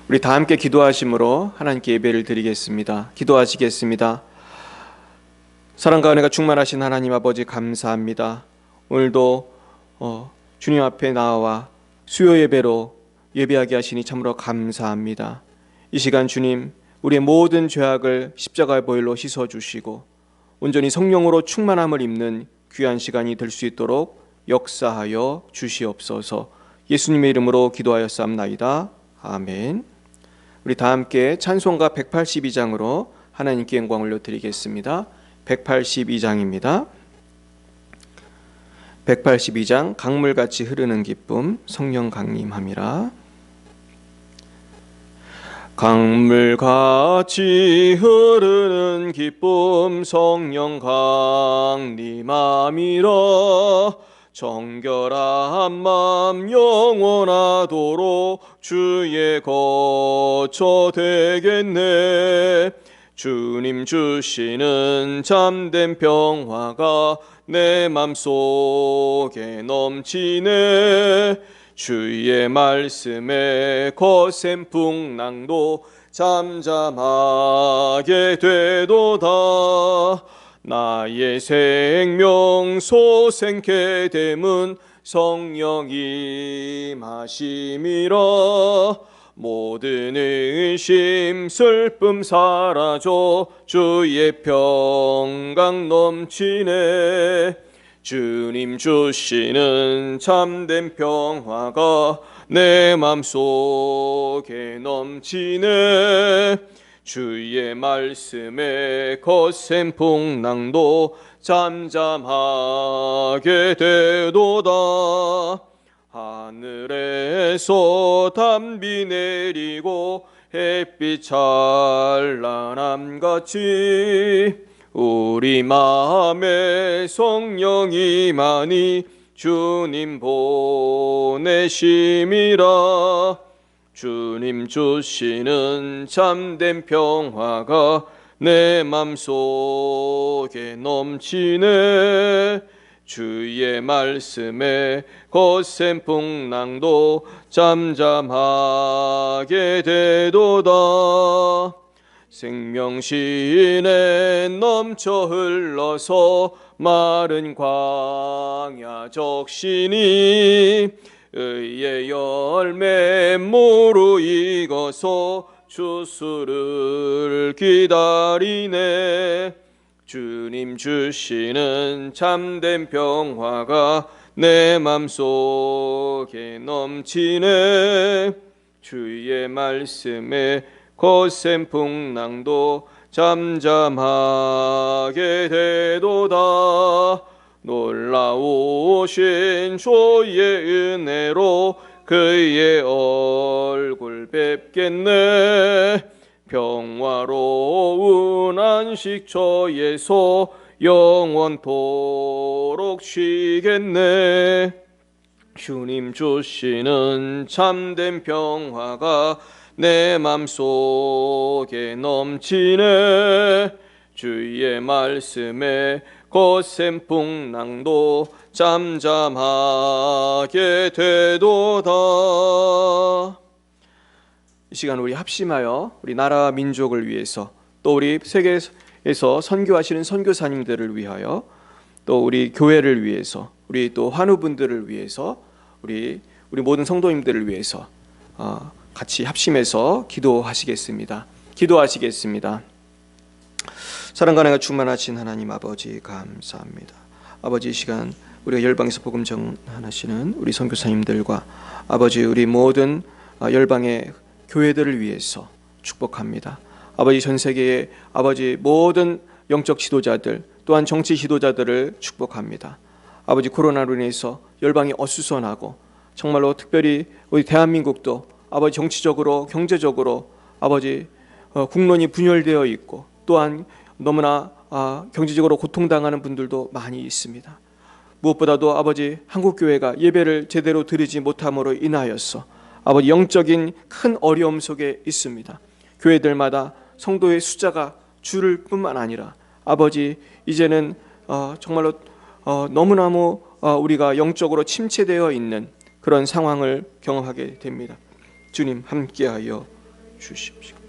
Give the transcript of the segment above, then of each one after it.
우리 다 함께 기도하심으로 하나님께 예배를 드리겠습니다. 기도하시겠습니다. 사랑과 은혜가 충만하신 하나님 아버지 감사합니다. 오늘도 주님 앞에 나와 수요 예배로 예배하게 하시니 참으로 감사합니다. 이 시간 주님, 우리의 모든 죄악을 십자가의 보혈로 씻어주시고 온전히 성령으로 충만함을 입는 귀한 시간이 될 수 있도록 역사하여 주시옵소서. 예수님의 이름으로 기도하였사옵나이다. 아멘. 우리 다 함께 찬송가 182장으로 하나님께 영광 올려드리겠습니다. 182장입니다. 182장 강물같이 흐르는 기쁨 성령 강림함이라. 강물같이 흐르는 기쁨 성령 강림함이라. 정결한 맘 영원하도록 주의 거처 되겠네. 주님 주시는 참된 평화가 내 맘속에 넘치네. 주의 말씀에 거센 풍랑도 잠잠하게 되도다. 나의 생명 소생케 됨은 성령이 마심이라. 모든 의심 슬픔 사라져 주의 평강 넘치네. 주님 주시는 참된 평화가 내 맘속에 넘치네. 주의 말씀에 거센 풍랑도 잠잠하게 되도다. 하늘에서 단비 내리고 햇빛 찬란함같이 우리 마음에 성령이 많이 주님 보내심이라. 주님 주시는 참된 평화가 내 맘속에 넘치네. 주의 말씀에 거센 풍랑도 잠잠하게 되도다. 생명신에 넘쳐 흘러서 마른 광야 적시니 의의 열매 무르익어서 주수를 기다리네. 주님 주시는 참된 평화가 내 맘속에 넘치네. 주의 말씀에 거센 풍랑도 잠잠하게 되도다. 놀라우신 주의 은혜로 그의 얼굴 뵙겠네. 평화로운 안식처에서 영원토록 쉬겠네. 주님 주시는 참된 평화가 내 맘속에 넘치네. 주의 말씀에 거센 풍랑도 잠잠하게 되도다. 이 시간 우리 합심하여 우리 나라 민족을 위해서, 또 우리 세계에서 선교하시는 선교사님들을 위하여, 또 우리 교회를 위해서, 우리 또 환우분들을 위해서, 우리 모든 성도님들을 위해서 같이 합심해서 기도하시겠습니다. 사랑과 은혜가 충만하신 하나님 아버지 감사합니다. 아버지, 이 시간 우리가 열방에서 복음 전하시는 우리 선교사님들과 아버지 우리 모든 열방의 교회들을 위해서 축복합니다. 아버지, 전 세계의 아버지 모든 영적 지도자들, 또한 정치 지도자들을 축복합니다. 아버지, 코로나로 인해서 열방이 어수선하고 정말로 특별히 우리 대한민국도 아버지 정치적으로 경제적으로 아버지 국론이 분열되어 있고, 또한 너무나 경제적으로 고통당하는 분들도 많이 있습니다. 무엇보다도 아버지 한국교회가 예배를 제대로 드리지 못함으로 인하여서 아버지 영적인 큰 어려움 속에 있습니다. 교회들마다 성도의 숫자가 줄을 뿐만 아니라 아버지 이제는 정말로 너무너무 우리가 영적으로 침체되어 있는 그런 상황을 경험하게 됩니다. 주님 함께하여 주시옵시고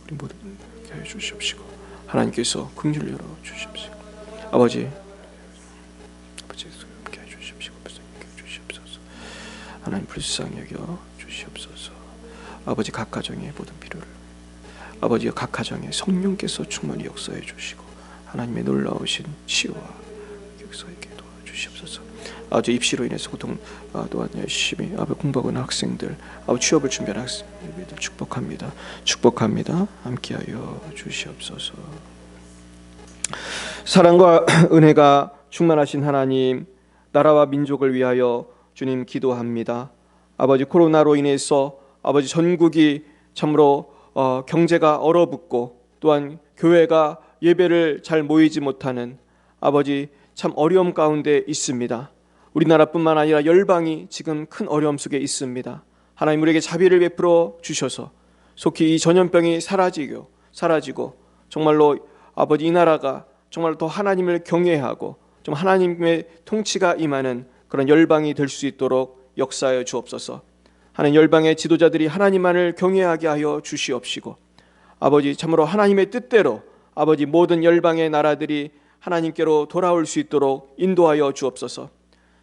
우리 모든 게 하여 주시옵시고 하나님께서 긍휼히 열어 주시옵시고 아버지 함께 하여 주시옵시고 불쌍히 여겨 주시옵소서. 하나님 불쌍히 여겨 주시옵소서. 아버지 각 가정의 모든 필요를 아버지 각 가정에 성령께서 충만히 역사해 주시고 하나님의 놀라우신 치유와 역사하게 도와주시옵소서. 아버지 입시로 인해서 고통 또한 열심히 공부하고 있는 학생들 취업을 준비하는 학생들 축복합니다. 축복합니다. 함께하여 주시옵소서. 사랑과 은혜가 충만하신 하나님 나라와 민족을 위하여 주님 기도합니다. 아버지 코로나로 인해서 아버지 전국이 참으로 경제가 얼어붙고 또한 교회가 예배를 잘 모이지 못하는 아버지 참 어려움 가운데 있습니다. 우리나라뿐만 아니라 열방이 지금 큰 어려움 속에 있습니다. 하나님 우리에게 자비를 베풀어 주셔서 속히 이 전염병이 사라지고 정말로 아버지 이 나라가 정말 더 하나님을 경외하고 좀 하나님의 통치가 임하는 그런 열방이 될 수 있도록 역사하여 주옵소서. 하나님 열방의 지도자들이 하나님만을 경외하게 하여 주시옵시고 아버지 참으로 하나님의 뜻대로 아버지 모든 열방의 나라들이 하나님께로 돌아올 수 있도록 인도하여 주옵소서.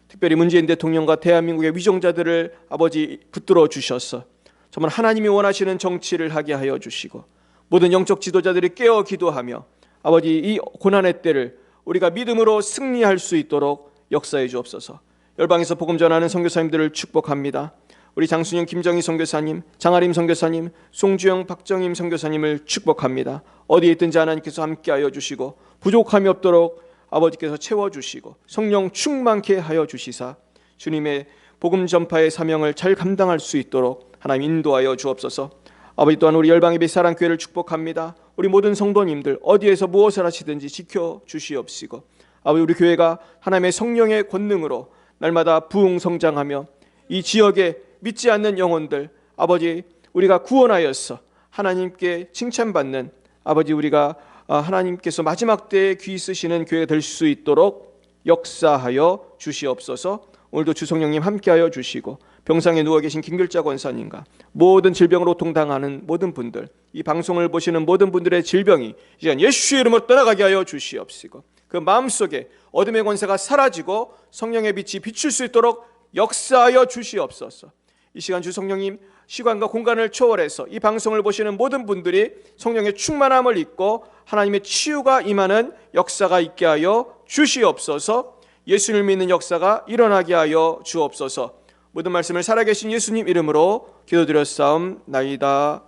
특별히 문재인 대통령과 대한민국의 위정자들을 아버지 붙들어 주셔서 정말 하나님이 원하시는 정치를 하게 하여 주시고 모든 영적 지도자들이 깨어 기도하며 아버지 이 고난의 때를 우리가 믿음으로 승리할 수 있도록 역사해 주옵소서. 열방에서 복음 전하는 선교사님들을 축복합니다. 우리 장순영, 김정희 선교사님, 장아림 선교사님, 송주영, 박정임 선교사님을 축복합니다. 어디에 있든지 하나님께서 함께하여 주시고 부족함이 없도록 아버지께서 채워주시고 성령 충만케 하여 주시사 주님의 복음 전파의 사명을 잘 감당할 수 있도록 하나님 인도하여 주옵소서. 아버지 또한 우리 열방의 빛사랑교회를 축복합니다. 우리 모든 성도님들 어디에서 무엇을 하시든지 지켜주시옵시고 아버지 우리 교회가 하나님의 성령의 권능으로 날마다 부흥성장하며 이 지역에 믿지 않는 영혼들 아버지 우리가 구원하여서 하나님께 칭찬받는 아버지 우리가 하나님께서 마지막 때에 귀 쓰시는 교회가 될 수 있도록 역사하여 주시옵소서. 오늘도 주성령님 함께하여 주시고 병상에 누워 계신 김길자 권사님과 모든 질병으로 고통당하는 모든 분들 이 방송을 보시는 모든 분들의 질병이 이제 예수의 이름으로 떠나가게 하여 주시옵시고 그 마음속에 어둠의 권세가 사라지고 성령의 빛이 비출 수 있도록 역사하여 주시옵소서. 이 시간 주 성령님 시간과 공간을 초월해서 이 방송을 보시는 모든 분들이 성령의 충만함을 입고 하나님의 치유가 임하는 역사가 있게 하여 주시옵소서. 예수를 믿는 역사가 일어나게 하여 주옵소서. 모든 말씀을 살아계신 예수님 이름으로 기도드렸사옵나이다.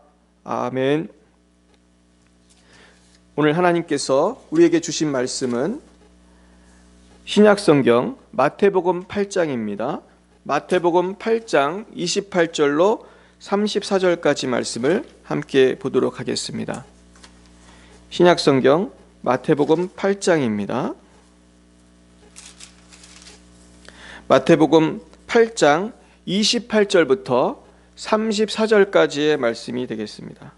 아멘. 오늘 하나님께서 우리에게 주신 말씀은 신약성경 마태복음 8장입니다. 마태복음 8장 28절로 34절까지 말씀을 함께 보도록 하겠습니다. 신약성경 마태복음 8장입니다. 마태복음 8장 28절부터 34절까지의 말씀이 되겠습니다.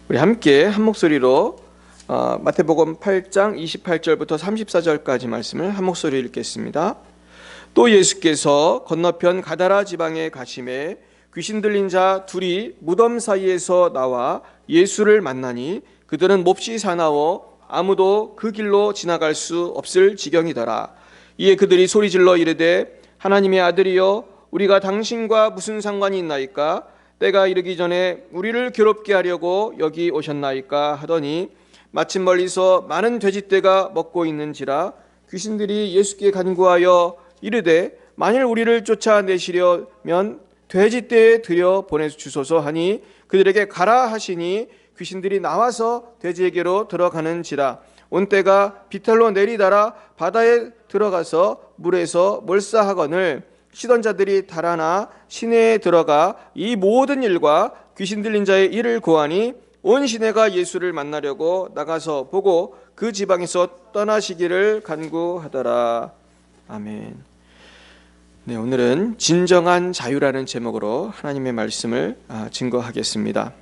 우리 함께 한 목소리로 마태복음 8장 28절부터 34절까지 말씀을 한 목소리로 읽겠습니다. 또 예수께서 건너편 가다라 지방에 가심에 귀신 들린 자 둘이 무덤 사이에서 나와 예수를 만나니 그들은 몹시 사나워 아무도 그 길로 지나갈 수 없을 지경이더라. 이에 그들이 소리질러 이르되 하나님의 아들이여 우리가 당신과 무슨 상관이 있나이까? 때가 이르기 전에 우리를 괴롭게 하려고 여기 오셨나이까? 하더니 마침 멀리서 많은 돼지떼가 먹고 있는지라 귀신들이 예수께 간구하여 이르되 만일 우리를 쫓아내시려면 돼지떼에 들여 보내주소서 하니 그들에게 가라 하시니 귀신들이 나와서 돼지에게로 들어가는지라 온 때가 비탈로 내리달아 바다에 들어가서 물에서 몰사하거늘 시던 자들이 달아나 시내에 들어가 이 모든 일과 귀신 들린 자의 일을 고하니 온 시내가 예수를 만나려고 나가서 보고 그 지방에서 떠나시기를 간구하더라. 아멘. 네, 오늘은 진정한 자유라는 제목으로 하나님의 말씀을 증거하겠습니다.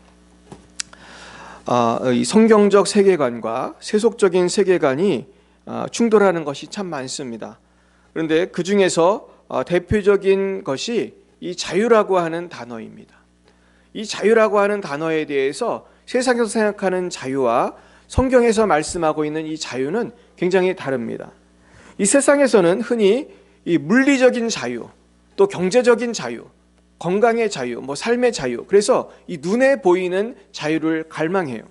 이 성경적 세계관과 세속적인 세계관이 충돌하는 것이 참 많습니다. 그런데 그 중에서 대표적인 것이 이 자유라고 하는 단어입니다. 이 자유라고 하는 단어에 대해서 세상에서 생각하는 자유와 성경에서 말씀하고 있는 이 자유는 굉장히 다릅니다. 이 세상에서는 흔히 이 물리적인 자유, 또 경제적인 자유, 건강의 자유, 삶의 자유, 그래서 이 눈에 보이는 자유를 갈망해요.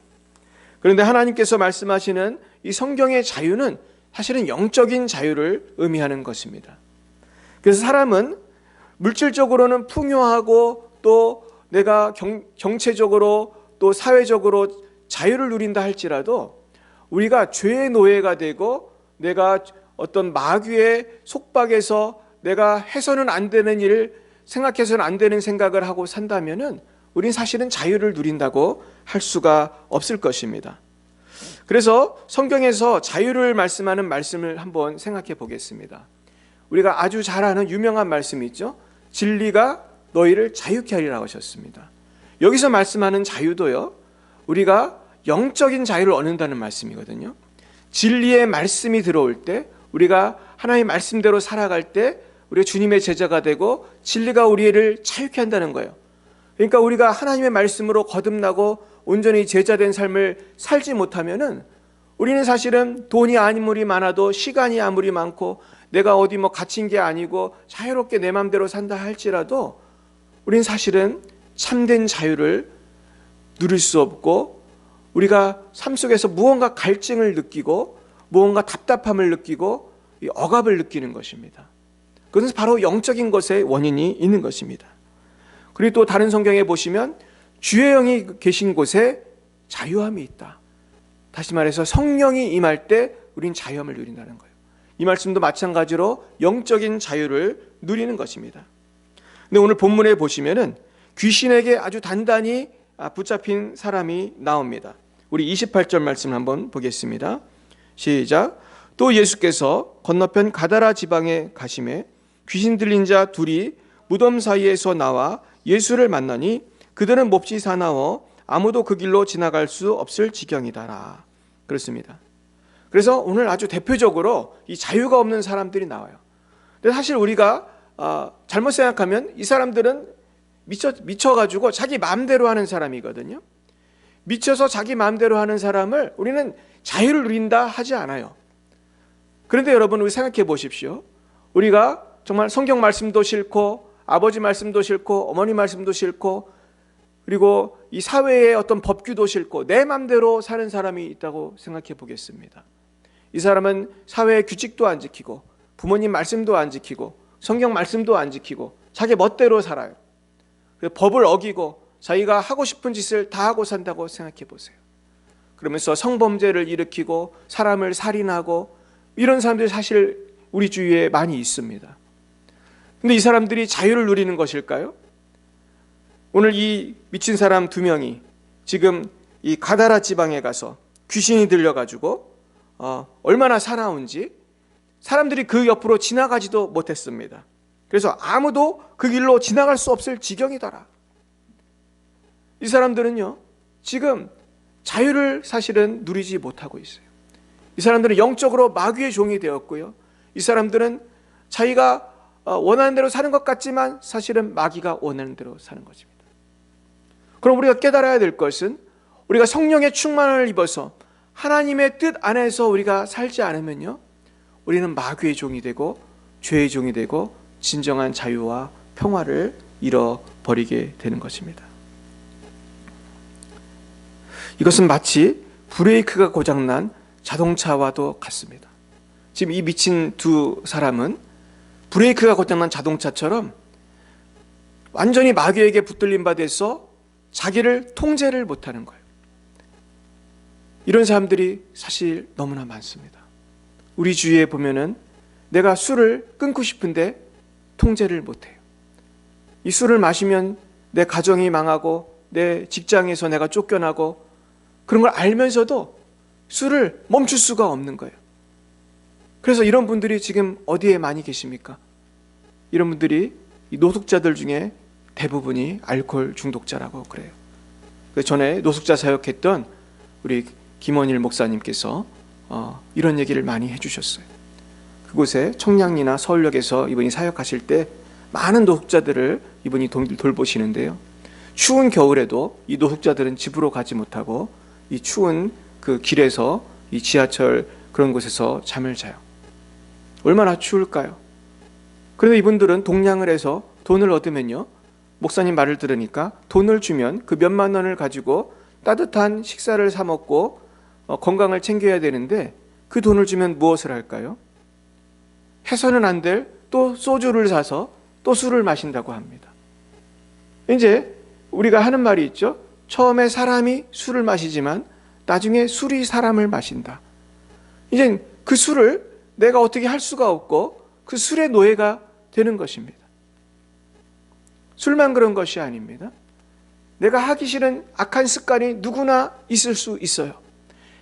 그런데 하나님께서 말씀하시는 이 성경의 자유는 사실은 영적인 자유를 의미하는 것입니다. 그래서 사람은 물질적으로는 풍요하고 또 내가 경체적으로 또 사회적으로 자유를 누린다 할지라도 우리가 죄의 노예가 되고 내가 어떤 마귀의 속박에서 내가 해서는 안 되는 일, 생각해서는 안 되는 생각을 하고 산다면은 우린 사실은 자유를 누린다고 할 수가 없을 것입니다. 그래서 성경에서 자유를 말씀하는 말씀을 한번 생각해 보겠습니다. 우리가 아주 잘 아는 유명한 말씀이 있죠. 진리가 너희를 자유케 하리라고 하셨습니다. 여기서 말씀하는 자유도요, 우리가 영적인 자유를 얻는다는 말씀이거든요. 진리의 말씀이 들어올 때, 우리가 하나님의 말씀대로 살아갈 때 우리가 주님의 제자가 되고 진리가 우리를 자유케 한다는 거예요. 그러니까 우리가 하나님의 말씀으로 거듭나고 온전히 제자된 삶을 살지 못하면은 우리는 사실은 돈이 아무리 많아도, 시간이 아무리 많고, 내가 어디 갇힌 게 아니고 자유롭게 내 마음대로 산다 할지라도 우리는 사실은 참된 자유를 누릴 수 없고, 우리가 삶 속에서 무언가 갈증을 느끼고 무언가 답답함을 느끼고 억압을 느끼는 것입니다. 그것은 바로 영적인 것의 원인이 있는 것입니다. 그리고 또 다른 성경에 보시면 주의 영이 계신 곳에 자유함이 있다. 다시 말해서 성령이 임할 때 우린 자유함을 누린다는 거예요. 이 말씀도 마찬가지로 영적인 자유를 누리는 것입니다. 근데 오늘 본문에 보시면은 귀신에게 아주 단단히 붙잡힌 사람이 나옵니다. 우리 28절 말씀을 한번 보겠습니다. 시작. 또 예수께서 건너편 가다라 지방에 가심에 귀신 들린 자 둘이 무덤 사이에서 나와 예수를 만나니 그들은 몹시 사나워 아무도 그 길로 지나갈 수 없을 지경이다라. 그렇습니다. 그래서 오늘 아주 대표적으로 이 자유가 없는 사람들이 나와요. 근데 사실 우리가 잘못 생각하면 이 사람들은 미쳐가지고 자기 마음대로 하는 사람이거든요. 미쳐서 자기 마음대로 하는 사람을 우리는 자유를 누린다 하지 않아요. 그런데 여러분, 우리 생각해 보십시오. 우리가 정말 성경 말씀도 싫고 아버지 말씀도 싫고 어머니 말씀도 싫고 그리고 이 사회의 어떤 법규도 싫고 내 마음대로 사는 사람이 있다고 생각해 보겠습니다. 이 사람은 사회의 규칙도 안 지키고 부모님 말씀도 안 지키고 성경 말씀도 안 지키고 자기 멋대로 살아요. 법을 어기고 자기가 하고 싶은 짓을 다 하고 산다고 생각해 보세요. 그러면서 성범죄를 일으키고 사람을 살인하고 이런 사람들이 사실 우리 주위에 많이 있습니다. 근데 이 사람들이 자유를 누리는 것일까요? 오늘 이 미친 사람 2명이 지금 이 가다라 지방에 가서 귀신이 들려가지고 얼마나 사나운지 사람들이 그 옆으로 지나가지도 못했습니다. 그래서 아무도 그 길로 지나갈 수 없을 지경이더라. 이 사람들은요, 지금 자유를 사실은 누리지 못하고 있어요. 이 사람들은 영적으로 마귀의 종이 되었고요. 이 사람들은 자기가 원하는 대로 사는 것 같지만 사실은 마귀가 원하는 대로 사는 것입니다. 그럼 우리가 깨달아야 될 것은 우리가 성령의 충만을 입어서 하나님의 뜻 안에서 우리가 살지 않으면요, 우리는 마귀의 종이 되고 죄의 종이 되고 진정한 자유와 평화를 잃어버리게 되는 것입니다. 이것은 마치 브레이크가 고장난 자동차와도 같습니다. 지금 이 미친 2 사람은 브레이크가 고장난 자동차처럼 완전히 마귀에게 붙들린 바 돼서 자기를 통제를 못하는 거예요. 이런 사람들이 사실 너무나 많습니다. 우리 주위에 보면은 내가 술을 끊고 싶은데 통제를 못해요. 이 술을 마시면 내 가정이 망하고 내 직장에서 내가 쫓겨나고 그런 걸 알면서도 술을 멈출 수가 없는 거예요. 그래서 이런 분들이 지금 어디에 많이 계십니까? 이런 분들이 이 노숙자들 중에 대부분이 알코올 중독자라고 그래요. 전에 노숙자 사역했던 우리 김원일 목사님께서 이런 얘기를 많이 해주셨어요. 그곳에 청량리나 서울역에서 이분이 사역하실 때 많은 노숙자들을 이분이 돌보시는데요. 추운 겨울에도 이 노숙자들은 집으로 가지 못하고 이 추운 그 길에서 이 지하철 그런 곳에서 잠을 자요. 얼마나 추울까요? 그런데 이분들은 동냥을 해서 돈을 얻으면요, 목사님 말을 들으니까 돈을 주면 그 몇만 원을 가지고 따뜻한 식사를 사 먹고 건강을 챙겨야 되는데 그 돈을 주면 무엇을 할까요? 해서는 안 될 또 소주를 사서 또 술을 마신다고 합니다. 이제 우리가 하는 말이 있죠. 처음에 사람이 술을 마시지만 나중에 술이 사람을 마신다. 이제 그 술을 내가 어떻게 할 수가 없고 그 술의 노예가 되는 것입니다. 술만 그런 것이 아닙니다. 내가 하기 싫은 악한 습관이 누구나 있을 수 있어요.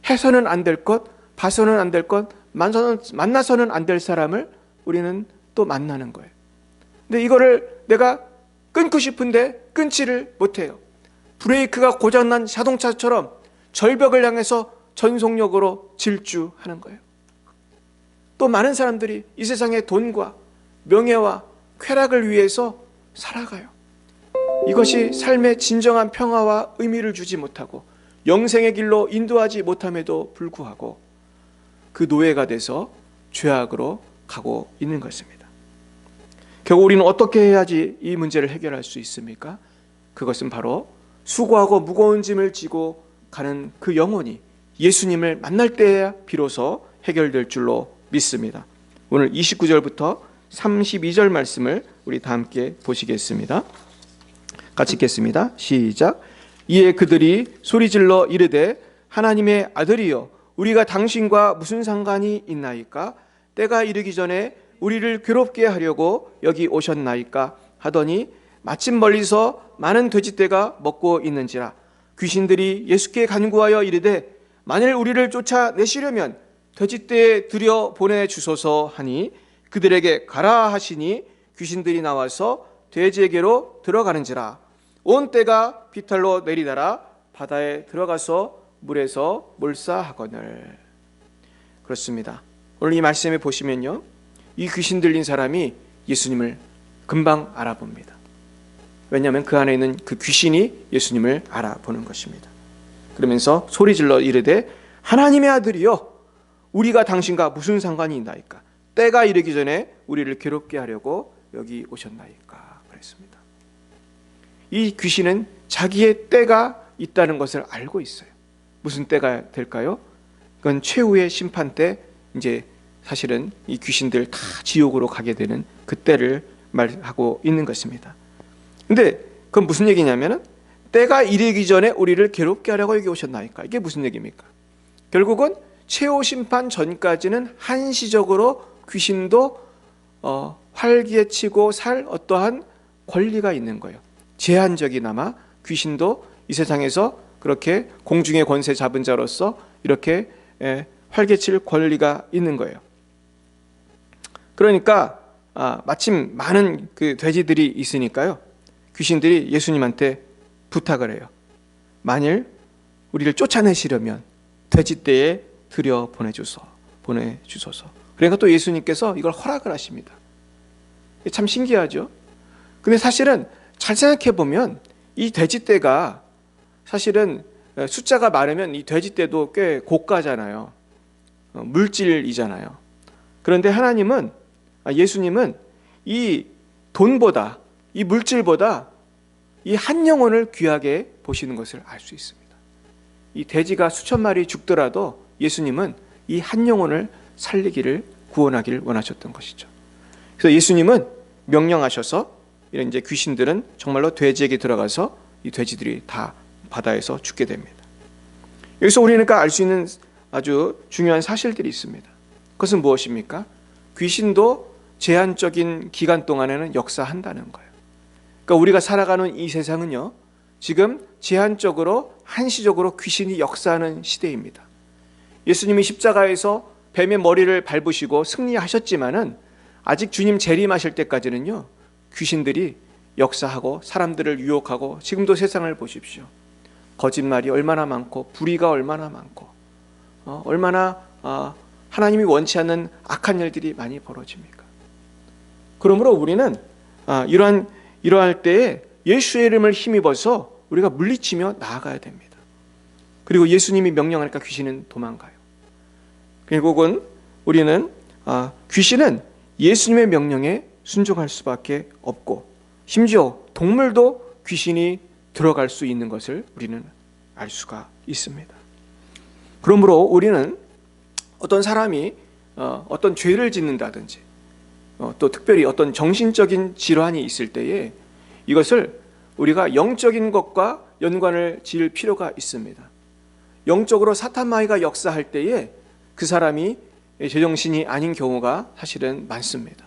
해서는 안 될 것, 봐서는 안 될 것, 만나서는 안 될 사람을 우리는 또 만나는 거예요. 근데 이거를 내가 끊고 싶은데 끊지를 못해요. 브레이크가 고장난 자동차처럼 절벽을 향해서 전속력으로 질주하는 거예요. 또 많은 사람들이 이 세상의 돈과 명예와 쾌락을 위해서 살아가요. 이것이 삶의 진정한 평화와 의미를 주지 못하고 영생의 길로 인도하지 못함에도 불구하고 그 노예가 돼서 죄악으로 가고 있는 것입니다. 결국 우리는 어떻게 해야지 이 문제를 해결할 수 있습니까? 그것은 바로 수고하고 무거운 짐을 지고 가는 그 영혼이 예수님을 만날 때야 비로소 해결될 줄로 믿습니다. 오늘 29절부터 32절 말씀을 우리 다 함께 보시겠습니다. 같이 읽겠습니다. 시작. 이에 그들이 소리질러 이르되 하나님의 아들이여 우리가 당신과 무슨 상관이 있나이까? 때가 이르기 전에 우리를 괴롭게 하려고 여기 오셨나이까? 하더니 마침 멀리서 많은 돼지떼가 먹고 있는지라. 귀신들이 예수께 간구하여 이르되 만일 우리를 쫓아내시려면 돼지떼에 들여 보내주소서 하니 그들에게 가라 하시니 귀신들이 나와서 돼지에게로 들어가는지라. 온 떼가 비탈로 내리다라 바다에 들어가서 물에서 몰사하거늘. 그렇습니다. 오늘 이 말씀에 보시면요, 이 귀신 들린 사람이 예수님을 금방 알아봅니다. 왜냐하면 그 안에 있는 그 귀신이 예수님을 알아보는 것입니다. 그러면서 소리질러 이르되 하나님의 아들이여 우리가 당신과 무슨 상관이 있나이까? 때가 이르기 전에 우리를 괴롭게 하려고 여기 오셨나이까? 그랬습니다. 이 귀신은 자기의 때가 있다는 것을 알고 있어요. 무슨 때가 될까요? 그건 최후의 심판 때, 이제 사실은 이 귀신들 다 지옥으로 가게 되는 그 때를 말하고 있는 것입니다. 근데 그건 무슨 얘기냐면은 때가 이르기 전에 우리를 괴롭게 하려고 여기 오셨나이까? 이게 무슨 얘기입니까? 결국은 최후 심판 전까지는 한시적으로 귀신도 활기에 치고 살 어떠한 권리가 있는 거예요. 제한적이나마 귀신도 이 세상에서 그렇게 공중의 권세 잡은 자로서 이렇게 활개칠 권리가 있는 거예요. 그러니까 마침 많은 그 돼지들이 있으니까요, 귀신들이 예수님한테 부탁을 해요. 만일 우리를 쫓아내시려면 돼지떼에 들여 보내주소서. 그러니까 또 예수님께서 이걸 허락을 하십니다. 참 신기하죠. 근데 사실은 잘 생각해 보면 이 돼지떼가 사실은 숫자가 많으면 이 돼지떼도 꽤 고가잖아요. 물질이잖아요. 그런데 예수님은 이 돈보다, 이 물질보다 이 한 영혼을 귀하게 보시는 것을 알 수 있습니다. 이 돼지가 수천 마리 죽더라도 예수님은 이 한 영혼을 살리기를, 구원하기를 원하셨던 것이죠. 그래서 예수님은 명령하셔서 이런 이제 귀신들은 정말로 돼지에게 들어가서 이 돼지들이 다 바다에서 죽게 됩니다. 여기서 우리는 알 수 있는 아주 중요한 사실들이 있습니다. 그것은 무엇입니까? 귀신도 제한적인 기간 동안에는 역사한다는 거예요. 그러니까 우리가 살아가는 이 세상은요, 지금 제한적으로 한시적으로 귀신이 역사하는 시대입니다. 예수님이 십자가에서 뱀의 머리를 밟으시고 승리하셨지만은 아직 주님 재림하실 때까지는요, 귀신들이 역사하고 사람들을 유혹하고, 지금도 세상을 보십시오. 거짓말이 얼마나 많고 불의가 얼마나 많고 얼마나 하나님이 원치 않는 악한 일들이 많이 벌어집니까? 그러므로 우리는 이러할 때에 예수의 이름을 힘입어서 우리가 물리치며 나아가야 됩니다. 그리고 예수님이 명령하니까 귀신은 도망가요. 결국은 우리는 귀신은 예수님의 명령에 순종할 수밖에 없고, 심지어 동물도 귀신이 들어갈 수 있는 것을 우리는 알 수가 있습니다. 그러므로 우리는 어떤 사람이 어떤 죄를 짓는다든지 또 특별히 어떤 정신적인 질환이 있을 때에 이것을 우리가 영적인 것과 연관을 지을 필요가 있습니다. 영적으로 사탄 마귀가 역사할 때에 그 사람이 제정신이 아닌 경우가 사실은 많습니다.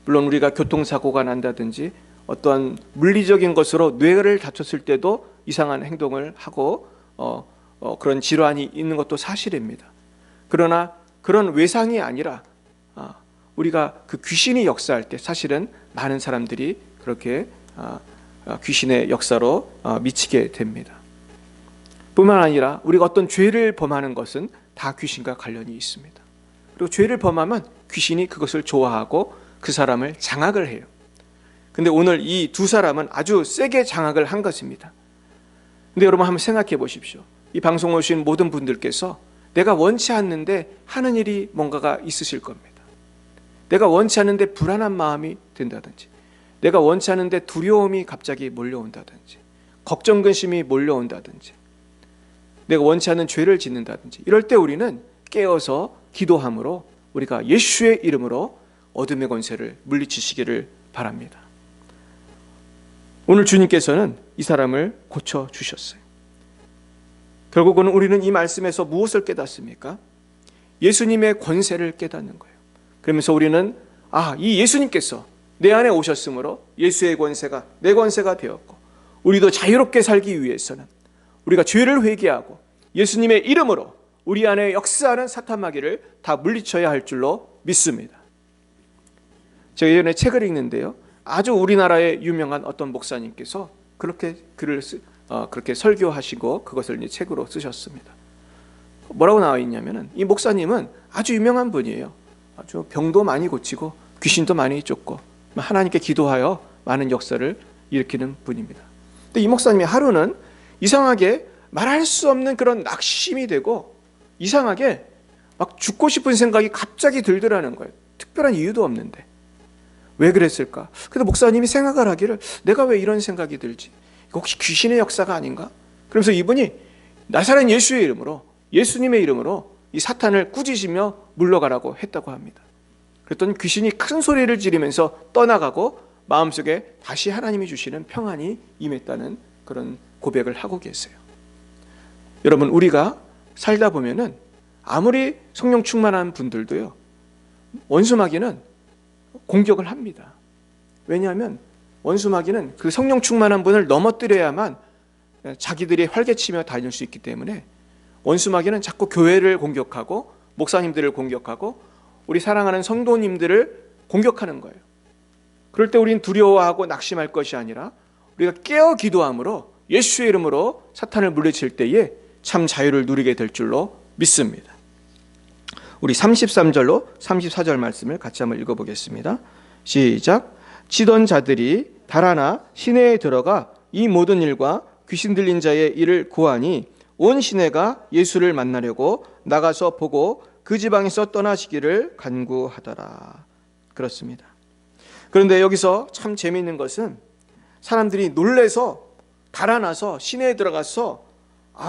물론 우리가 교통사고가 난다든지 어떠한 물리적인 것으로 뇌를 다쳤을 때도 이상한 행동을 하고 그런 질환이 있는 것도 사실입니다. 그러나 그런 외상이 아니라 우리가 그 귀신이 역사할 때 사실은 많은 사람들이 그렇게 귀신의 역사로 미치게 됩니다. 뿐만 아니라 우리가 어떤 죄를 범하는 것은 다 귀신과 관련이 있습니다. 그리고 죄를 범하면 귀신이 그것을 좋아하고 그 사람을 장악을 해요. 근데 오늘 이 두 사람은 아주 세게 장악을 한 것입니다. 근데 여러분 한번 생각해 보십시오. 이 방송 오신 모든 분들께서 내가 원치 않는데 하는 일이 뭔가가 있으실 겁니다. 내가 원치 않는데 불안한 마음이 든다든지, 내가 원치 않는데 두려움이 갑자기 몰려온다든지, 걱정 근심이 몰려온다든지, 내가 원치 않는 죄를 짓는다든지, 이럴 때 우리는 깨어서 기도함으로 우리가 예수의 이름으로 어둠의 권세를 물리치시기를 바랍니다. 오늘 주님께서는 이 사람을 고쳐주셨어요. 결국은 우리는 이 말씀에서 무엇을 깨닫습니까? 예수님의 권세를 깨닫는 거예요. 그러면서 우리는 이 예수님께서 내 안에 오셨으므로 예수의 권세가 내 권세가 되었고, 우리도 자유롭게 살기 위해서는 우리가 죄를 회개하고 예수님의 이름으로 우리 안에 역사하는 사탄 마귀를 다 물리쳐야 할 줄로 믿습니다. 제가 예전에 책을 읽는데요, 아주 우리나라의 유명한 어떤 목사님께서 그렇게 그렇게 설교하시고 그것을 이제 책으로 쓰셨습니다. 뭐라고 나와 있냐면은 이 목사님은 아주 유명한 분이에요. 아주 병도 많이 고치고 귀신도 많이 쫓고 하나님께 기도하여 많은 역사를 일으키는 분입니다. 근데 이 목사님이 하루는 이상하게 말할 수 없는 그런 낙심이 되고 이상하게 막 죽고 싶은 생각이 갑자기 들더라는 거예요. 특별한 이유도 없는데. 왜 그랬을까? 근데 목사님이 생각을 하기를, 내가 왜 이런 생각이 들지? 혹시 귀신의 역사가 아닌가? 그러면서 이분이 나사렛 예수의 이름으로, 예수님의 이름으로 이 사탄을 꾸짖으며 물러가라고 했다고 합니다. 그랬더니 귀신이 큰 소리를 지르면서 떠나가고 마음속에 다시 하나님이 주시는 평안이 임했다는 그런 고백을 하고 계세요. 여러분, 우리가 살다 보면은 아무리 성령 충만한 분들도요, 원수마귀는 공격을 합니다. 왜냐하면 원수마귀는 그 성령 충만한 분을 넘어뜨려야만 자기들이 활개치며 다닐 수 있기 때문에 원수마귀는 자꾸 교회를 공격하고 목사님들을 공격하고 우리 사랑하는 성도님들을 공격하는 거예요. 그럴 때 우리는 두려워하고 낙심할 것이 아니라 우리가 깨어 기도함으로 예수의 이름으로 사탄을 물리칠 때에 참 자유를 누리게 될 줄로 믿습니다. 우리 33절로 34절 말씀을 같이 한번 읽어보겠습니다. 시작. 치던 자들이 달아나 시내에 들어가 이 모든 일과 귀신 들린 자의 일을 고하니 온 시내가 예수를 만나려고 나가서 보고 그 지방에서 떠나시기를 간구하더라. 그렇습니다. 그런데 여기서 참 재미있는 것은 사람들이 놀래서 달아나서 시내에 들어가서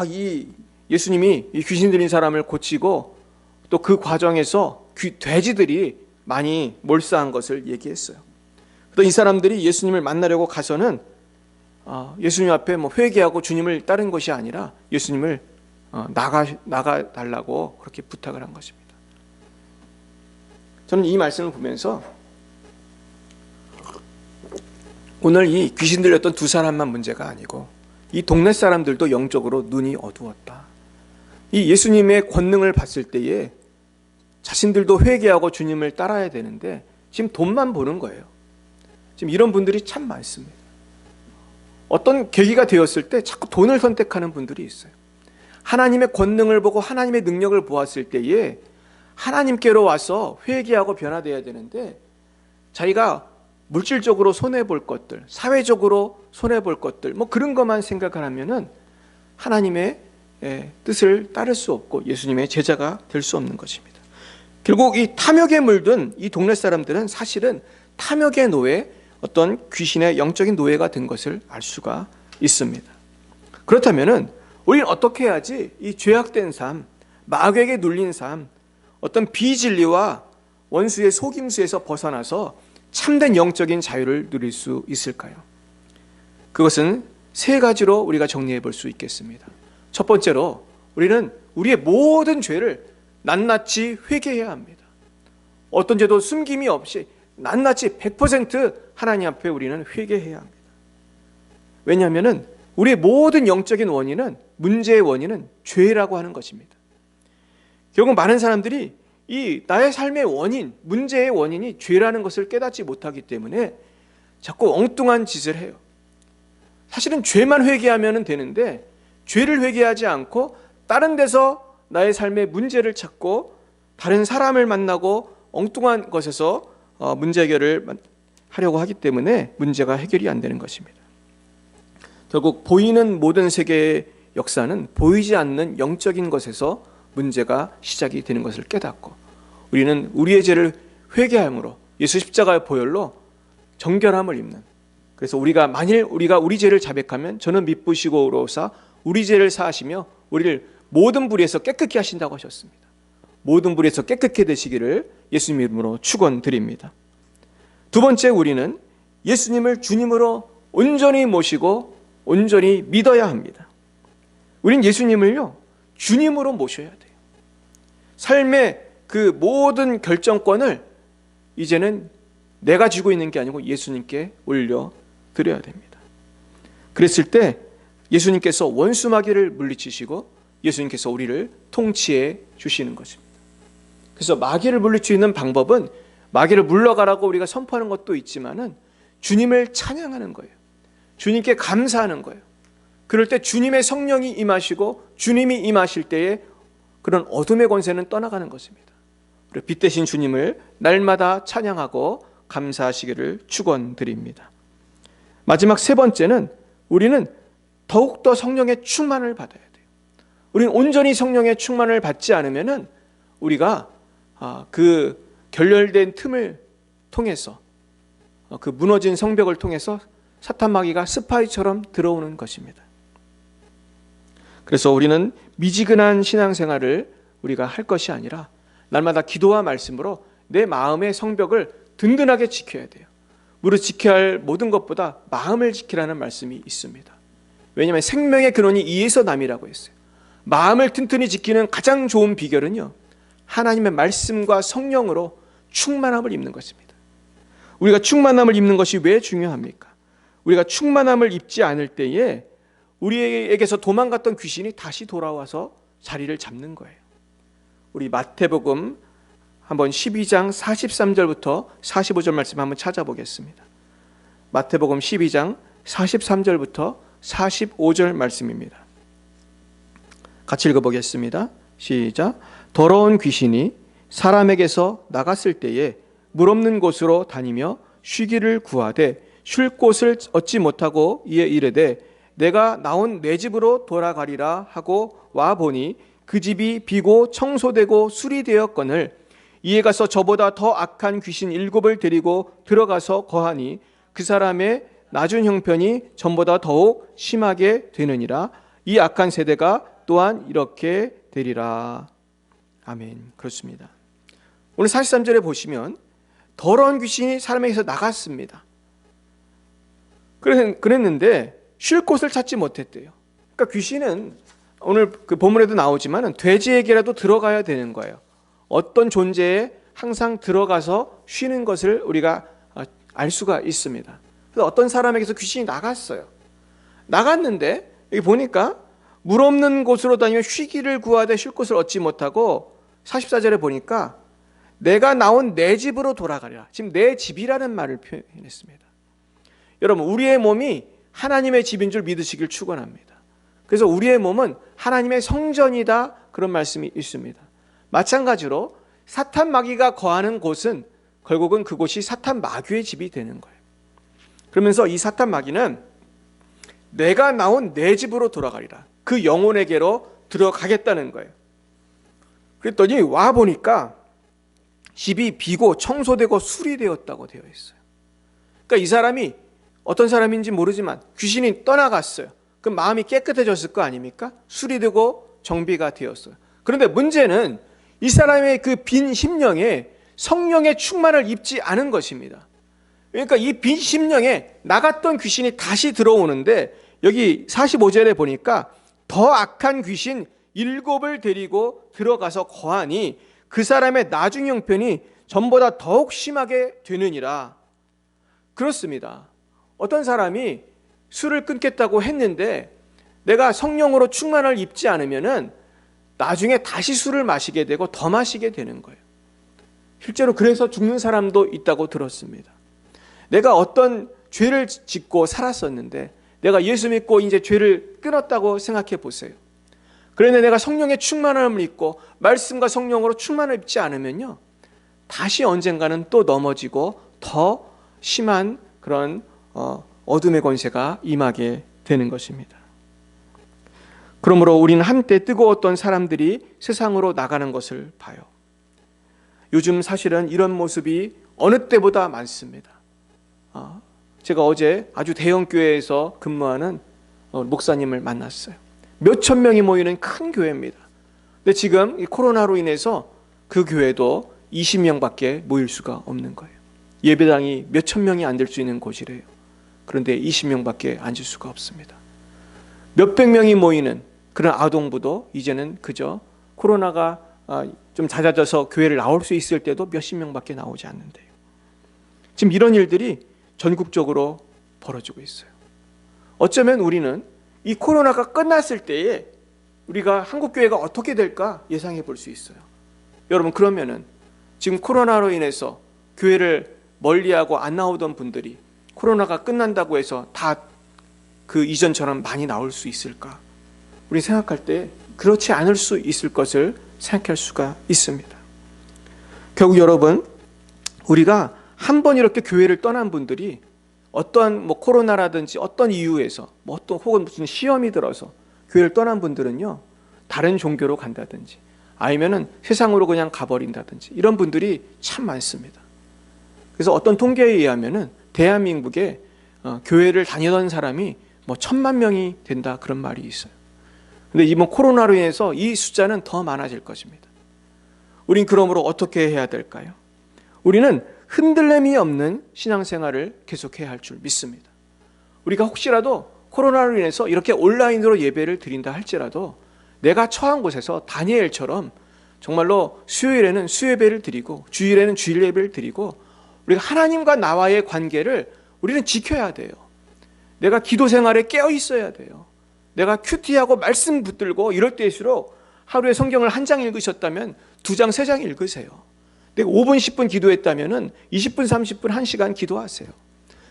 이 예수님이 이 귀신 들린 사람을 고치고 또 그 과정에서 돼지들이 많이 몰사한 것을 얘기했어요. 또 이 사람들이 예수님을 만나려고 가서는 예수님 앞에 회개하고 주님을 따른 것이 아니라 예수님을 나가 달라고 그렇게 부탁을 한 것입니다. 저는 이 말씀을 보면서 오늘 이 귀신 들렸던 두 사람만 문제가 아니고 이 동네 사람들도 영적으로 눈이 어두웠다. 이 예수님의 권능을 봤을 때에 자신들도 회개하고 주님을 따라야 되는데 지금 돈만 보는 거예요. 지금 이런 분들이 참 많습니다. 어떤 계기가 되었을 때 자꾸 돈을 선택하는 분들이 있어요. 하나님의 권능을 보고 하나님의 능력을 보았을 때에 하나님께로 와서 회개하고 변화되어야 되는데 자기가 물질적으로 손해볼 것들, 사회적으로 손해볼 것들 뭐 그런 것만 생각을 하면은 하나님의 뜻을 따를 수 없고 예수님의 제자가 될 수 없는 것입니다. 결국 이 탐욕에 물든 이 동네 사람들은 사실은 탐욕의 노예, 어떤 귀신의 영적인 노예가 된 것을 알 수가 있습니다. 그렇다면은 우리는 어떻게 해야지 이 죄악된 삶, 마귀에게 눌린 삶, 어떤 비진리와 원수의 속임수에서 벗어나서 참된 영적인 자유를 누릴 수 있을까요? 그것은 세 가지로 우리가 정리해 볼 수 있겠습니다. 첫 번째로 우리는 우리의 모든 죄를 낱낱이 회개해야 합니다. 어떤 죄도 숨김이 없이 낱낱이 100% 하나님 앞에 우리는 회개해야 합니다. 왜냐하면 우리의 모든 영적인 원인은, 문제의 원인은 죄라고 하는 것입니다. 결국 많은 사람들이 이 나의 삶의 원인, 문제의 원인이 죄라는 것을 깨닫지 못하기 때문에 자꾸 엉뚱한 짓을 해요. 사실은 죄만 회개하면 되는데 죄를 회개하지 않고 다른 데서 나의 삶의 문제를 찾고 다른 사람을 만나고 엉뚱한 것에서 문제 해결을 하려고 하기 때문에 문제가 해결이 안 되는 것입니다. 결국 보이는 모든 세계의 역사는 보이지 않는 영적인 것에서 문제가 시작이 되는 것을 깨닫고 우리는 우리의 죄를 회개함으로 예수 십자가의 보혈로 정결함을 입는, 그래서 우리가 만일 우리가 우리 죄를 자백하면 저는 미쁘시고 의로우사 우리 죄를 사하시며 우리를 모든 불의에서 깨끗게 하신다고 하셨습니다. 모든 불의에서 깨끗게 되시기를 예수님 이름으로 축원드립니다. 두 번째, 우리는 예수님을 주님으로 온전히 모시고 온전히 믿어야 합니다. 우린 예수님을요 주님으로 모셔야 돼요. 삶의 그 모든 결정권을 이제는 내가 쥐고 있는 게 아니고 예수님께 올려드려야 됩니다. 그랬을 때 예수님께서 원수 마귀를 물리치시고 예수님께서 우리를 통치해 주시는 것입니다. 그래서 마귀를 물리치는 방법은 마귀를 물러가라고 우리가 선포하는 것도 있지만은 주님을 찬양하는 거예요. 주님께 감사하는 거예요. 그럴 때 주님의 성령이 임하시고 주님이 임하실 때에 그런 어둠의 권세는 떠나가는 것입니다. 그리고 빛 대신 주님을 날마다 찬양하고 감사하시기를 축원드립니다. 마지막 세 번째는 우리는 더욱더 성령의 충만을 받아야 돼요. 우리는 온전히 성령의 충만을 받지 않으면은 우리가 그 결렬된 틈을 통해서 그 무너진 성벽을 통해서 사탄 마귀가 스파이처럼 들어오는 것입니다. 그래서 우리는 미지근한 신앙생활을 우리가 할 것이 아니라 날마다 기도와 말씀으로 내 마음의 성벽을 든든하게 지켜야 돼요. 무릇 지켜야 할 모든 것보다 마음을 지키라는 말씀이 있습니다. 왜냐하면 생명의 근원이 이에서 남이라고 했어요. 마음을 튼튼히 지키는 가장 좋은 비결은요, 하나님의 말씀과 성령으로 충만함을 입는 것입니다. 우리가 충만함을 입는 것이 왜 중요합니까? 우리가 충만함을 입지 않을 때에 우리에게서 도망갔던 귀신이 다시 돌아와서 자리를 잡는 거예요. 우리 마태복음 한번 12장 43절부터 45절 말씀 한번 찾아보겠습니다. 마태복음 12장 43절부터 45절 말씀입니다. 같이 읽어보겠습니다. 시작. 더러운 귀신이 사람에게서 나갔을 때에 물 없는 곳으로 다니며 쉬기를 구하되 쉴 곳을 얻지 못하고 이에 이르되 내가 나온 내 집으로 돌아가리라 하고 와보니 그 집이 비고 청소되고 수리되었거늘 이에 가서 저보다 더 악한 귀신 7을 데리고 들어가서 거하니 그 사람의 낮은 형편이 전보다 더욱 심하게 되느니라. 이 악한 세대가 또한 이렇게 되리라. 아멘. 그렇습니다. 오늘 43절에 보시면 더러운 귀신이 사람에게서 나갔습니다. 그랬는데 쉴 곳을 찾지 못했대요. 그러니까 귀신은 오늘 그 본문에도 나오지만 돼지에게라도 들어가야 되는 거예요. 어떤 존재에 항상 들어가서 쉬는 것을 우리가 알 수가 있습니다. 그래서 어떤 사람에게서 귀신이 나갔어요. 나갔는데 여기 보니까 물 없는 곳으로 다니며 쉬기를 구하되 쉴 곳을 얻지 못하고 44절에 보니까 내가 나온 내 집으로 돌아가리라. 지금 내 집이라는 말을 표현했습니다. 여러분, 우리의 몸이 하나님의 집인 줄 믿으시길 축원합니다. 그래서 우리의 몸은 하나님의 성전이다, 그런 말씀이 있습니다. 마찬가지로 사탄 마귀가 거하는 곳은 결국은 그곳이 사탄 마귀의 집이 되는 거예요. 그러면서 이 사탄 마귀는 내가 나온 내 집으로 돌아가리라. 그 영혼에게로 들어가겠다는 거예요. 그랬더니 와 보니까 집이 비고 청소되고 수리되었다고 되어 있어요. 그러니까 이 사람이 어떤 사람인지 모르지만 귀신이 떠나갔어요. 그럼 마음이 깨끗해졌을 거 아닙니까? 수리되고 정비가 되었어요. 그런데 문제는 이 사람의 그 빈 심령에 성령의 충만을 입지 않은 것입니다. 그러니까 이 빈 심령에 나갔던 귀신이 다시 들어오는데 여기 45절에 보니까 더 악한 귀신 7을 데리고 들어가서 거하니 그 사람의 나중 형편이 전보다 더욱 심하게 되느니라. 그렇습니다. 어떤 사람이 술을 끊겠다고 했는데 내가 성령으로 충만을 입지 않으면은 나중에 다시 술을 마시게 되고 더 마시게 되는 거예요. 실제로 그래서 죽는 사람도 있다고 들었습니다. 내가 어떤 죄를 짓고 살았었는데 내가 예수 믿고 이제 죄를 끊었다고 생각해 보세요. 그런데 내가 성령의 충만함을 입고 말씀과 성령으로 충만을 입지 않으면요, 다시 언젠가는 또 넘어지고 더 심한 그런 어둠의 권세가 임하게 되는 것입니다. 그러므로 우리는 한때 뜨거웠던 사람들이 세상으로 나가는 것을 봐요. 요즘 사실은 이런 모습이 어느 때보다 많습니다. 제가 어제 아주 대형 교회에서 근무하는 목사님을 만났어요. 몇천 명이 모이는 큰 교회입니다. 근데 지금 이 코로나로 인해서 그 교회도 20명밖에 모일 수가 없는 거예요. 예배당이 몇천 명이 앉을 수 있는 곳이래요. 그런데 20명밖에 앉을 수가 없습니다. 몇백 명이 모이는 그런 아동부도 이제는 그저 코로나가 좀 잦아져서 교회를 나올 수 있을 때도 몇십 명밖에 나오지 않는데요. 지금 이런 일들이 전국적으로 벌어지고 있어요. 어쩌면 우리는 이 코로나가 끝났을 때에 우리가 한국교회가 어떻게 될까 예상해 볼 수 있어요. 여러분, 그러면은 지금 코로나로 인해서 교회를 멀리하고 안 나오던 분들이 코로나가 끝난다고 해서 다 그 이전처럼 많이 나올 수 있을까? 우리 생각할 때 그렇지 않을 수 있을 것을 생각할 수가 있습니다. 결국 여러분, 우리가 한 번 이렇게 교회를 떠난 분들이 어떠한 코로나라든지 어떤 이유에서 어떤 혹은 무슨 시험이 들어서 교회를 떠난 분들은요, 다른 종교로 간다든지 아니면은 세상으로 그냥 가버린다든지 이런 분들이 참 많습니다. 그래서 어떤 통계에 의하면은 대한민국에 교회를 다니던 사람이 1,000만 명이 된다, 그런 말이 있어요. 근데 이번 코로나로 인해서 이 숫자는 더 많아질 것입니다. 우린 그러므로 어떻게 해야 될까요? 우리는 흔들림이 없는 신앙생활을 계속해야 할 줄 믿습니다. 우리가 혹시라도 코로나로 인해서 이렇게 온라인으로 예배를 드린다 할지라도 내가 처한 곳에서 다니엘처럼 정말로 수요일에는 수요예배를 드리고 주일에는 주일 예배를 드리고 우리가 하나님과 나와의 관계를 우리는 지켜야 돼요. 내가 기도 생활에 깨어 있어야 돼요. 내가 큐티하고 말씀 붙들고 이럴 때일수록 하루에 성경을 한 장 읽으셨다면 2장, 3장 읽으세요. 내가 5분, 10분 기도했다면 20분, 30분, 1시간 기도하세요.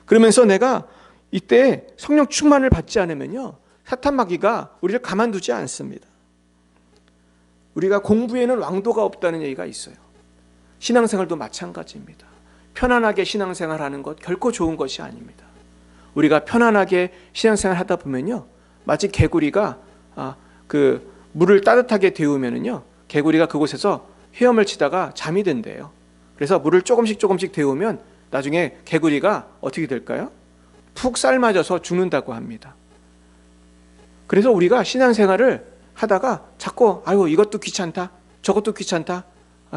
그러면서 내가 이때 성령 충만을 받지 않으면요, 사탄 마귀가 우리를 가만두지 않습니다. 우리가 공부에는 왕도가 없다는 얘기가 있어요. 신앙생활도 마찬가지입니다. 편안하게 신앙생활하는 것 결코 좋은 것이 아닙니다. 우리가 편안하게 신앙생활 하다 보면요, 마치 개구리가 그 물을 따뜻하게 데우면은요, 개구리가 그곳에서 헤엄을 치다가 잠이 든대요. 그래서 물을 조금씩 데우면 나중에 개구리가 어떻게 될까요? 푹 삶아져서 죽는다고 합니다. 그래서 우리가 신앙생활을 하다가 자꾸 이것도 귀찮다, 저것도 귀찮다,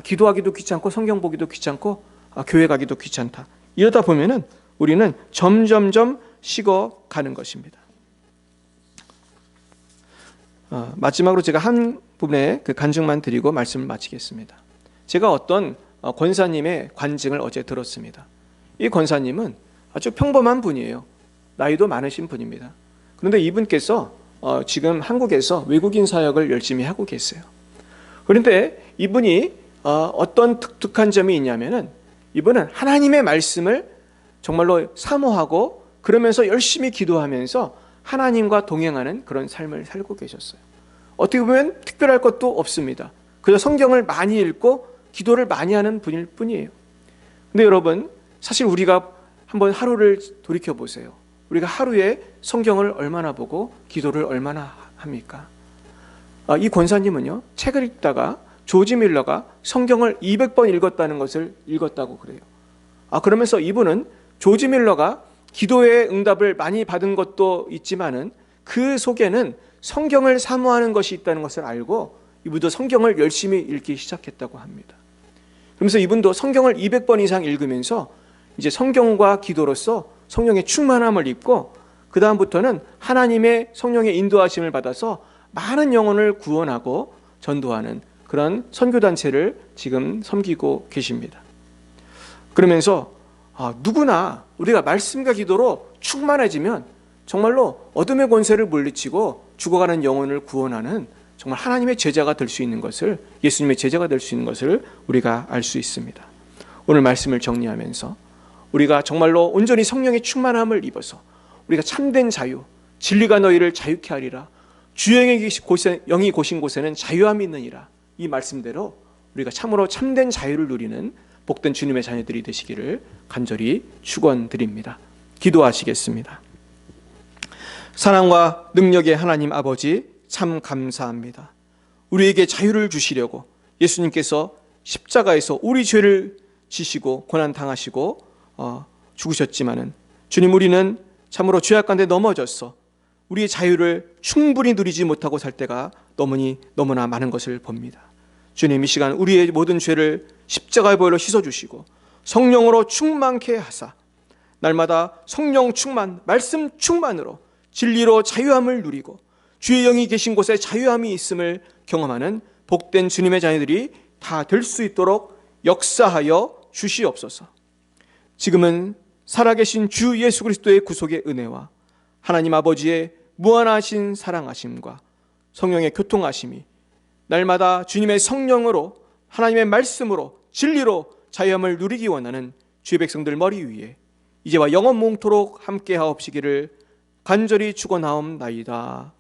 기도하기도 귀찮고 성경 보기도 귀찮고 교회 가기도 귀찮다, 이러다 보면은 우리는 점점점 식어가는 것입니다. 마지막으로 제가 한 부분의 그 간증만 드리고 말씀을 마치겠습니다. 제가 어떤 권사님의 관증을 어제 들었습니다. 이 권사님은 아주 평범한 분이에요. 나이도 많으신 분입니다. 그런데 이분께서 지금 한국에서 외국인 사역을 열심히 하고 계세요. 그런데 이분이 어떤 독특한 점이 있냐면은, 이분은 하나님의 말씀을 정말로 사모하고 그러면서 열심히 기도하면서 하나님과 동행하는 그런 삶을 살고 계셨어요. 어떻게 보면 특별할 것도 없습니다. 그저 성경을 많이 읽고 기도를 많이 하는 분일 뿐이에요. 근데 여러분, 사실 우리가 한번 하루를 돌이켜 보세요. 우리가 하루에 성경을 얼마나 보고 기도를 얼마나 합니까? 이 권사님은요, 책을 읽다가 조지 밀러가 성경을 200번 읽었다는 것을 읽었다고 그래요. 그러면서 이분은 조지 밀러가 기도의 응답을 많이 받은 것도 있지만은 그 속에는 성경을 사모하는 것이 있다는 것을 알고 이분도 성경을 열심히 읽기 시작했다고 합니다. 그러면서 이분도 성경을 200번 이상 읽으면서 이제 성경과 기도로서 성령의 충만함을 입고 그 다음부터는 하나님의 성령의 인도하심을 받아서 많은 영혼을 구원하고 전도하는 그런 선교단체를 지금 섬기고 계십니다. 그러면서 누구나 우리가 말씀과 기도로 충만해지면 정말로 어둠의 권세를 물리치고 죽어가는 영혼을 구원하는 정말 하나님의 제자가 될 수 있는 것을, 예수님의 제자가 될 수 있는 것을 우리가 알 수 있습니다. 오늘 말씀을 정리하면서 우리가 정말로 온전히 성령의 충만함을 입어서 우리가 참된 자유, 진리가 너희를 자유케 하리라, 주의 영이 고신 곳에는 자유함이 있느니라, 이 말씀대로 우리가 참으로 참된 자유를 누리는 복된 주님의 자녀들이 되시기를 간절히 축원드립니다. 기도하시겠습니다. 사랑과 능력의 하나님 아버지, 참 감사합니다. 우리에게 자유를 주시려고 예수님께서 십자가에서 우리 죄를 지시고 고난당하시고 죽으셨지만은 주님, 우리는 참으로 죄악 가운데 넘어져서 우리의 자유를 충분히 누리지 못하고 살 때가 너무나 많은 것을 봅니다. 주님, 이 시간 우리의 모든 죄를 십자가의 보혈로 씻어주시고 성령으로 충만케 하사 날마다 성령 충만, 말씀 충만으로 진리로 자유함을 누리고 주의 영이 계신 곳에 자유함이 있음을 경험하는 복된 주님의 자녀들이 다 될 수 있도록 역사하여 주시옵소서. 지금은 살아계신 주 예수 그리스도의 구속의 은혜와 하나님 아버지의 무한하신 사랑하심과 성령의 교통하심이 날마다 주님의 성령으로 하나님의 말씀으로 진리로 자유함을 누리기 원하는 주의 백성들 머리 위에 이제와 영원 몽토록 함께 하옵시기를 간절히 축원하옵나이다.